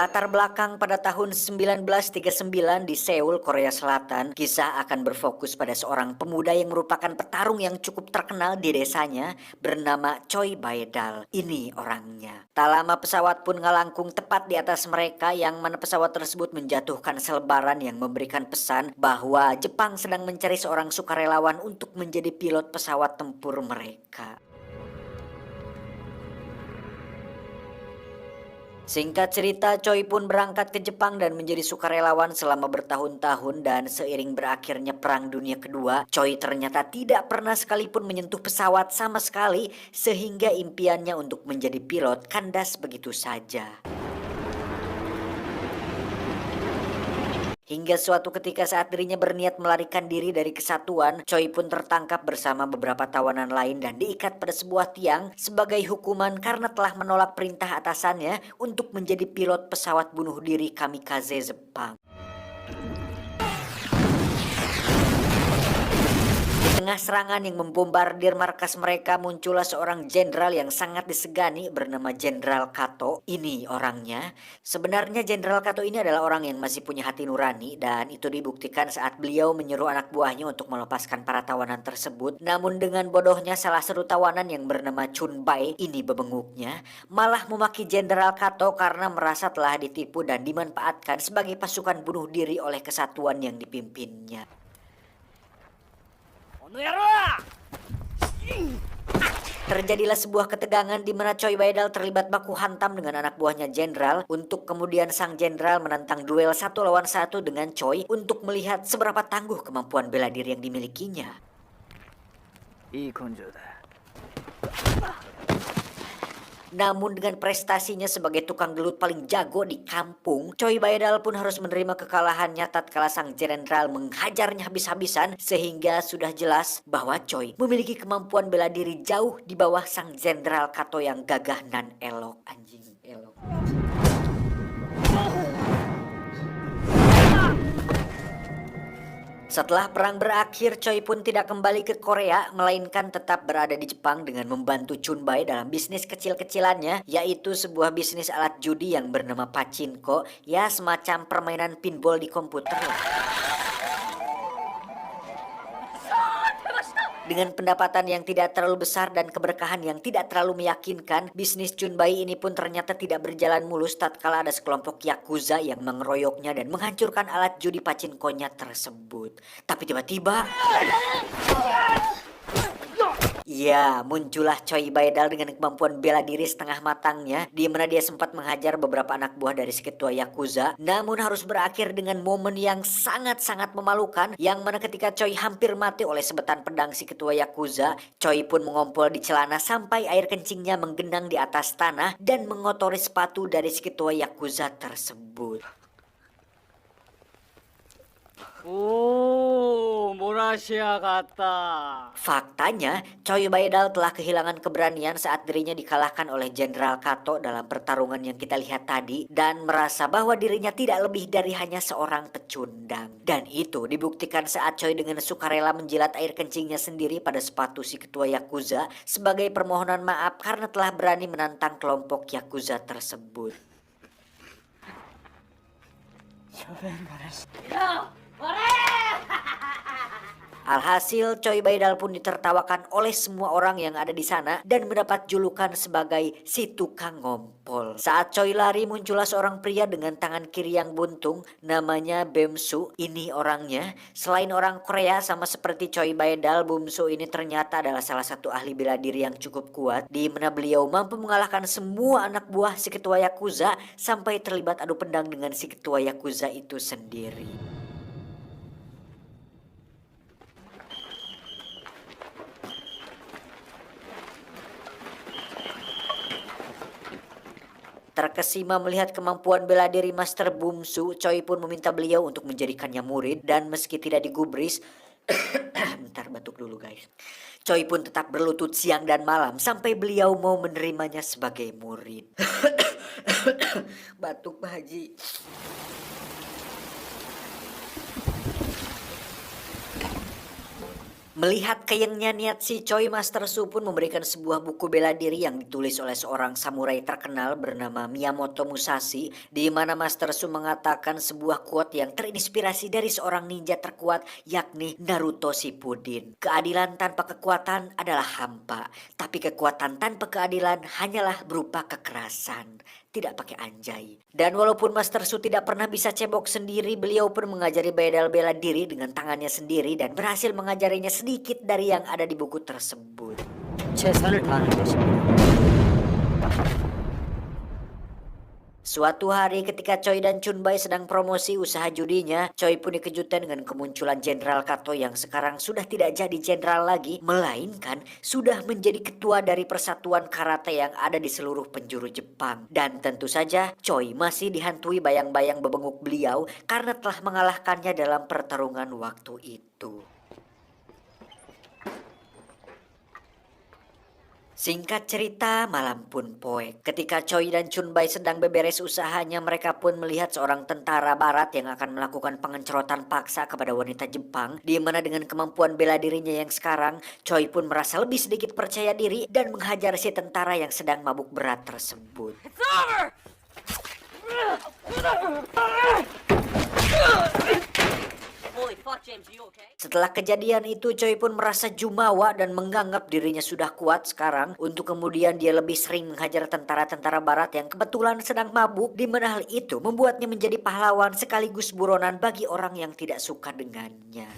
Berlatar belakang pada tahun 1939 di Seoul, Korea Selatan, kisah akan berfokus pada seorang pemuda yang merupakan petarung yang cukup terkenal di desanya bernama Choi Bae-dal. Ini orangnya. Tak lama pesawat pun ngelangkung tepat di atas mereka, yang mana pesawat tersebut menjatuhkan selebaran yang memberikan pesan bahwa Jepang sedang mencari seorang sukarelawan untuk menjadi pilot pesawat tempur mereka. Singkat cerita, Choi pun berangkat ke Jepang dan menjadi sukarelawan selama bertahun-tahun, dan seiring berakhirnya Perang Dunia Kedua, Choi ternyata tidak pernah sekalipun menyentuh pesawat sama sekali, sehingga impiannya untuk menjadi pilot kandas begitu saja. Hingga suatu ketika saat dirinya berniat melarikan diri dari kesatuan, Choi pun tertangkap bersama beberapa tawanan lain dan diikat pada sebuah tiang sebagai hukuman karena telah menolak perintah atasannya untuk menjadi pilot pesawat bunuh diri kamikaze Jepang. Di tengah serangan yang membombardir markas mereka, muncullah seorang jenderal yang sangat disegani bernama Jenderal Kato. Ini orangnya. Sebenarnya Jenderal Kato ini adalah orang yang masih punya hati nurani, dan itu dibuktikan saat beliau menyuruh anak buahnya untuk melepaskan para tawanan tersebut. Namun dengan bodohnya salah satu tawanan yang bernama Chun Bai, ini bebenguknya, malah memaki Jenderal Kato karena merasa telah ditipu dan dimanfaatkan sebagai pasukan bunuh diri oleh kesatuan yang dipimpinnya. Terjadilah sebuah ketegangan di mana Choi Bae-dal terlibat baku hantam dengan anak buahnya jenderal, untuk kemudian sang jenderal menantang duel 1 lawan 1 dengan Choi untuk melihat seberapa tangguh kemampuan bela diri yang dimilikinya. Namun dengan prestasinya sebagai tukang gelut paling jago di kampung, Choi Bae-dal pun harus menerima kekalahannya tatkala sang jenderal menghajarnya habis-habisan, sehingga sudah jelas bahwa Choi memiliki kemampuan bela diri jauh di bawah sang jenderal Kato yang gagah nan elok. Anjing elok. Setelah perang berakhir, Choi pun tidak kembali ke Korea, melainkan tetap berada di Jepang dengan membantu Chun Bai dalam bisnis kecil-kecilannya, yaitu sebuah bisnis alat judi yang bernama pachinko, ya semacam permainan pinball di komputer lah. Dengan pendapatan yang tidak terlalu besar dan keberkahan yang tidak terlalu meyakinkan, bisnis Chun Bai ini pun ternyata tidak berjalan mulus tatkala ada sekelompok yakuza yang mengeroyoknya dan menghancurkan alat judi pachinkonya tersebut. Tapi tiba-tiba, ya, muncullah Choi Bae-dal dengan kemampuan bela diri setengah matangnya, di mana dia sempat menghajar beberapa anak buah dari si ketua yakuza, namun harus berakhir dengan momen yang sangat-sangat memalukan, yang mana ketika Choi hampir mati oleh sebetan pedang si ketua yakuza, Choi pun mengompol di celana sampai air kencingnya menggenang di atas tanah dan mengotori sepatu dari si ketua yakuza tersebut. Faktanya, Choi Bae-dal telah kehilangan keberanian saat dirinya dikalahkan oleh Jenderal Kato dalam pertarungan yang kita lihat tadi, dan merasa bahwa dirinya tidak lebih dari hanya seorang pecundang. Dan itu dibuktikan saat Choi dengan sukarela menjilat air kencingnya sendiri pada sepatu si ketua yakuza sebagai permohonan maaf karena telah berani menantang kelompok yakuza tersebut. Alhasil, Choi Bae-dal pun ditertawakan oleh semua orang yang ada di sana dan mendapat julukan sebagai si tukang ngompol. Saat Choi lari, muncullah seorang pria dengan tangan kiri yang buntung, namanya Bumsu. Ini orangnya. Selain orang Korea sama seperti Choi Bae-dal, Bumsu ini ternyata adalah salah satu ahli bela diri yang cukup kuat, di mana beliau mampu mengalahkan semua anak buah si ketua yakuza sampai terlibat adu pendang dengan si ketua yakuza itu sendiri. Terkesima melihat kemampuan bela diri Master Bumsu, Choi pun meminta beliau untuk menjadikannya murid, dan meski tidak digubris, bentar batuk dulu guys. Choi pun tetap berlutut siang dan malam sampai beliau mau menerimanya sebagai murid. Batuk Pak Haji. Melihat kayengnya niat si Choi, Master Su pun memberikan sebuah buku bela diri yang ditulis oleh seorang samurai terkenal bernama Miyamoto Musashi, di mana Master Su mengatakan sebuah quote yang terinspirasi dari seorang ninja terkuat, yakni Naruto Shippuden. Keadilan tanpa kekuatan adalah hampa, tapi kekuatan tanpa keadilan hanyalah berupa kekerasan. Tidak pakai anjay. Dan walaupun Master Su tidak pernah bisa cebok sendiri, beliau pun mengajari Baedal bela diri dengan tangannya sendiri dan berhasil mengajarinya sedikit dari yang ada di buku tersebut. 최선을 다하는 것입니다. Suatu hari ketika Choi dan Chunbai sedang promosi usaha judinya, Choi pun dikejutkan dengan kemunculan Jenderal Kato yang sekarang sudah tidak jadi jenderal lagi, melainkan sudah menjadi ketua dari persatuan karate yang ada di seluruh penjuru Jepang. Dan tentu saja Choi masih dihantui bayang-bayang bebenguk beliau karena telah mengalahkannya dalam pertarungan waktu itu. Singkat cerita, malam pun poek. Ketika Choi dan Chunbai sedang beberes usahanya, mereka pun melihat seorang tentara barat yang akan melakukan pengencerotan paksa kepada wanita Jepang, di mana dengan kemampuan bela dirinya yang sekarang, Choi pun merasa lebih sedikit percaya diri dan menghajar si tentara yang sedang mabuk berat tersebut. Setelah kejadian itu, Choi pun merasa jumawa dan menganggap dirinya sudah kuat sekarang untuk kemudian dia lebih sering menghajar tentara-tentara barat yang kebetulan sedang mabuk, di mana hal itu membuatnya menjadi pahlawan sekaligus buronan bagi orang yang tidak suka dengannya.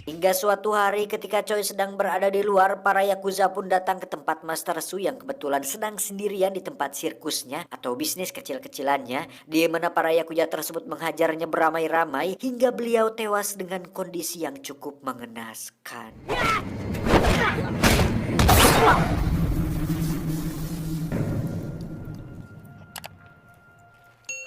Hingga suatu hari ketika Choi sedang berada di luar, para Yakuza pun datang ke tempat Master Su yang kebetulan sedang sendirian di tempat sirkusnya atau bisnis kecil-kecilannya, di mana para Yakuza tersebut menghajarnya beramai-ramai hingga beliau tewas dengan kondisi yang cukup mengenaskan.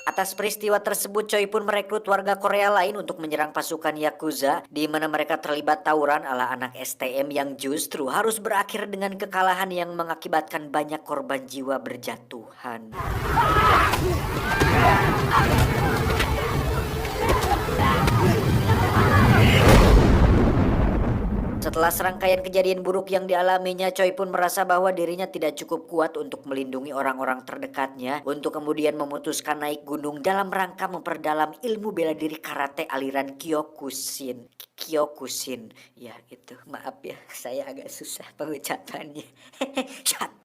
Atas peristiwa tersebut, Choi pun merekrut warga Korea lain untuk menyerang pasukan Yakuza, di mana mereka terlibat tawuran ala anak STM yang justru harus berakhir dengan kekalahan yang mengakibatkan banyak korban jiwa berjatuhan. Setelah serangkaian kejadian buruk yang dialaminya, Choi pun merasa bahwa dirinya tidak cukup kuat untuk melindungi orang-orang terdekatnya, untuk kemudian memutuskan naik gunung dalam rangka memperdalam ilmu bela diri karate aliran Kyokushin. Kyokushin, ya itu, maaf ya, saya agak susah pengucapannya. Shut.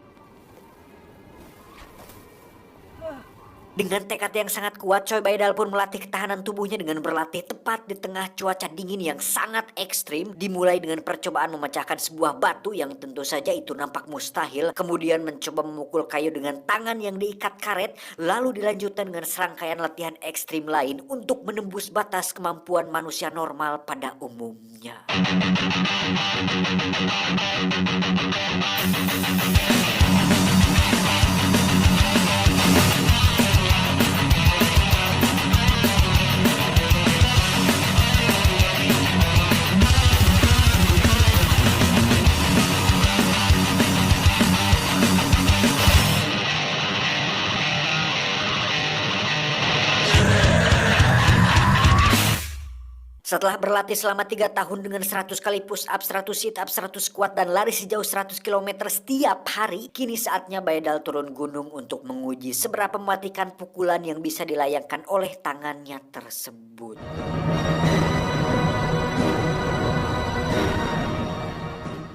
Dengan tekad yang sangat kuat, Choi Baedal pun melatih ketahanan tubuhnya dengan berlatih tepat di tengah cuaca dingin yang sangat ekstrim. Dimulai dengan percobaan memecahkan sebuah batu yang tentu saja itu nampak mustahil. Kemudian mencoba memukul kayu dengan tangan yang diikat karet. Lalu dilanjutkan dengan serangkaian latihan ekstrim lain untuk menembus batas kemampuan manusia normal pada umumnya. Setelah berlatih selama 3 tahun dengan 100 kali push up, 100 sit up, 100 squat, dan lari sejauh 100 km setiap hari, kini saatnya Baedal turun gunung untuk menguji seberapa mematikan pukulan yang bisa dilayangkan oleh tangannya tersebut.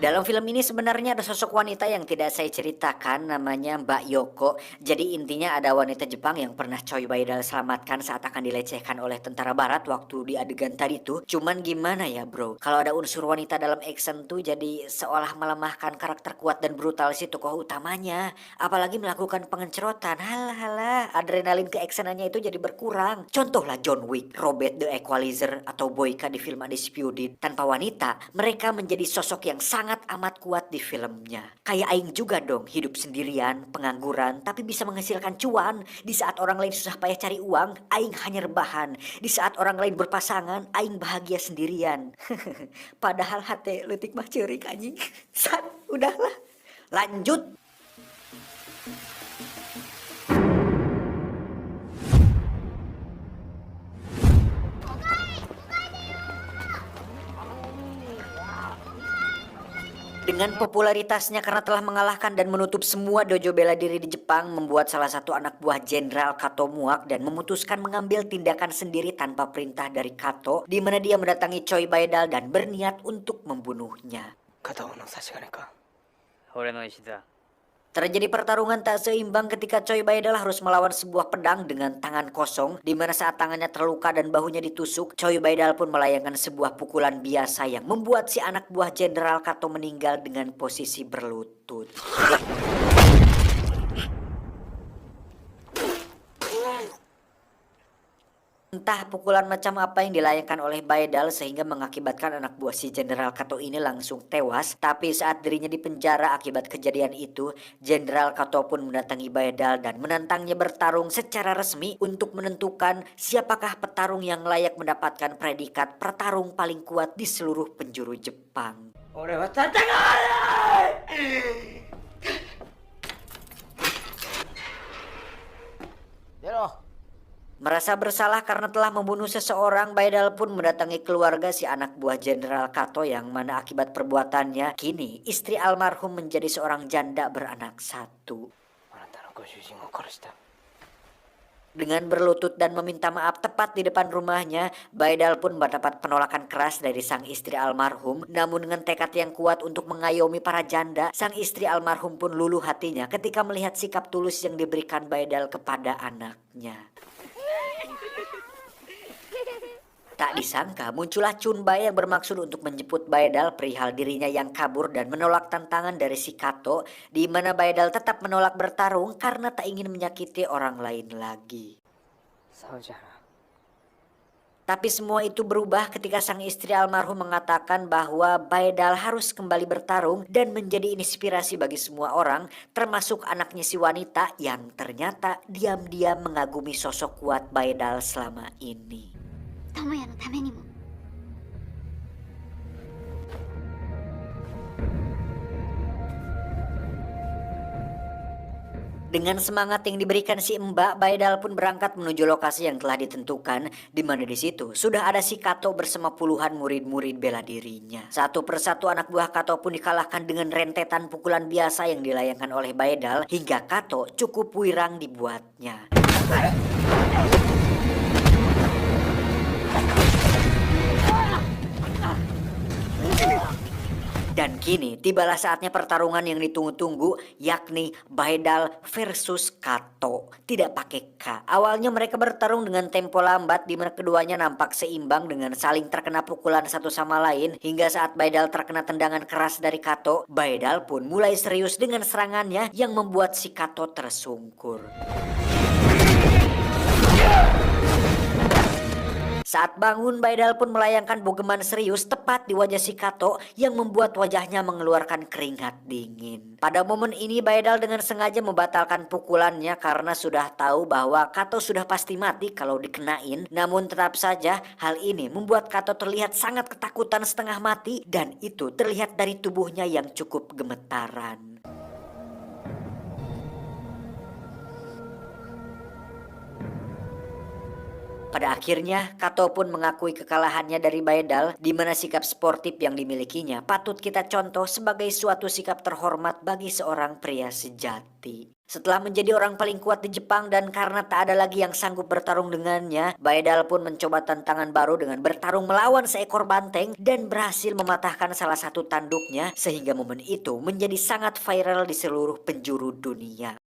Dalam film ini sebenarnya ada sosok wanita yang tidak saya ceritakan, namanya Mbak Yoko. Jadi intinya ada wanita Jepang yang pernah Choi Baedal selamatkan saat akan dilecehkan oleh tentara barat waktu di adegan tadi tuh. Cuman gimana ya bro, kalau ada unsur wanita dalam action tuh jadi seolah melemahkan karakter kuat dan brutal si tokoh utamanya. Apalagi melakukan pengencerotan, halah, adrenalin keactionannya itu jadi berkurang. Contohlah John Wick, Robert the Equalizer, atau Boyka di film Undisputed. Tanpa wanita, mereka menjadi sosok yang sangat amat kuat di filmnya. Kayak Aing juga dong, hidup sendirian, pengangguran, tapi bisa menghasilkan cuan. Di saat orang lain susah payah cari uang, Aing hanya rebahan. Di saat orang lain berpasangan, Aing bahagia sendirian. Padahal hati leutik mah ceurik anjing. San, udahlah. Lanjut. Dengan popularitasnya karena telah mengalahkan dan menutup semua dojo bela diri di Jepang, membuat salah satu anak buah Jenderal Kato muak dan memutuskan mengambil tindakan sendiri tanpa perintah dari Kato, di mana dia mendatangi Choi Baedal dan berniat untuk membunuhnya. 片方の差し金か。俺の意思だ。 Terjadi pertarungan tak seimbang ketika Choi Baedal harus melawan sebuah pedang dengan tangan kosong, di mana saat tangannya terluka dan bahunya ditusuk, Choi Baedal pun melayangkan sebuah pukulan biasa yang membuat si anak buah Jenderal Kato meninggal dengan posisi berlutut. Entah pukulan macam apa yang dilayangkan oleh Baedal sehingga mengakibatkan anak buah si Jenderal Kato ini langsung tewas. Tapi saat dirinya dipenjara akibat kejadian itu, Jenderal Kato pun mendatangi Baedal dan menantangnya bertarung secara resmi untuk menentukan siapakah petarung yang layak mendapatkan predikat petarung paling kuat di seluruh penjuru Jepang. 俺は戦わない。出ろ。 Merasa bersalah karena telah membunuh seseorang, Baedal pun mendatangi keluarga si anak buah Jenderal Kato yang mana akibat perbuatannya, kini istri almarhum menjadi seorang janda beranak satu. あなたのご主人を殺した。 Dengan berlutut dan meminta maaf tepat di depan rumahnya, Baedal pun mendapat penolakan keras dari sang istri almarhum. Namun dengan tekad yang kuat untuk mengayomi para janda, sang istri almarhum pun luluh hatinya ketika melihat sikap tulus yang diberikan Baedal kepada anaknya. Tak disangka muncullah Chunbei yang bermaksud untuk menjemput Baedal perihal dirinya yang kabur dan menolak tantangan dari si Kato, di mana Baedal tetap menolak bertarung karena tak ingin menyakiti orang lain lagi. そうじゃな。 Tapi semua itu berubah ketika sang istri almarhum mengatakan bahwa Baedal harus kembali bertarung dan menjadi inspirasi bagi semua orang, termasuk anaknya si wanita yang ternyata diam-diam mengagumi sosok kuat Baedal selama ini. 智也のためにも。 Dengan semangat yang diberikan si Mbak, Baedal pun berangkat menuju lokasi yang telah ditentukan, di mana di situ sudah ada si Kato bersama puluhan murid-murid bela dirinya. Satu persatu anak buah Kato pun dikalahkan dengan rentetan pukulan biasa yang dilayangkan oleh Baedal hingga Kato cukup wirang dibuatnya. Dan kini tibalah saatnya pertarungan yang ditunggu-tunggu, yakni Baedal versus Kato. Tidak pakai K. Awalnya mereka bertarung dengan tempo lambat di mana keduanya nampak seimbang dengan saling terkena pukulan satu sama lain. Hingga saat Baedal terkena tendangan keras dari Kato, Baedal pun mulai serius dengan serangannya yang membuat si Kato tersungkur. Saat bangun, Baedal pun melayangkan bogeman serius tepat di wajah si Kato yang membuat wajahnya mengeluarkan keringat dingin. Pada momen ini, Baedal dengan sengaja membatalkan pukulannya karena sudah tahu bahwa Kato sudah pasti mati kalau dikenain. Namun tetap saja hal ini membuat Kato terlihat sangat ketakutan setengah mati dan itu terlihat dari tubuhnya yang cukup gemetaran. Pada akhirnya, Kato pun mengakui kekalahannya dari Baedal, di mana sikap sportif yang dimilikinya patut kita contoh sebagai suatu sikap terhormat bagi seorang pria sejati. Setelah menjadi orang paling kuat di Jepang dan karena tak ada lagi yang sanggup bertarung dengannya, Baedal pun mencoba tantangan baru dengan bertarung melawan seekor banteng dan berhasil mematahkan salah satu tanduknya sehingga momen itu menjadi sangat viral di seluruh penjuru dunia.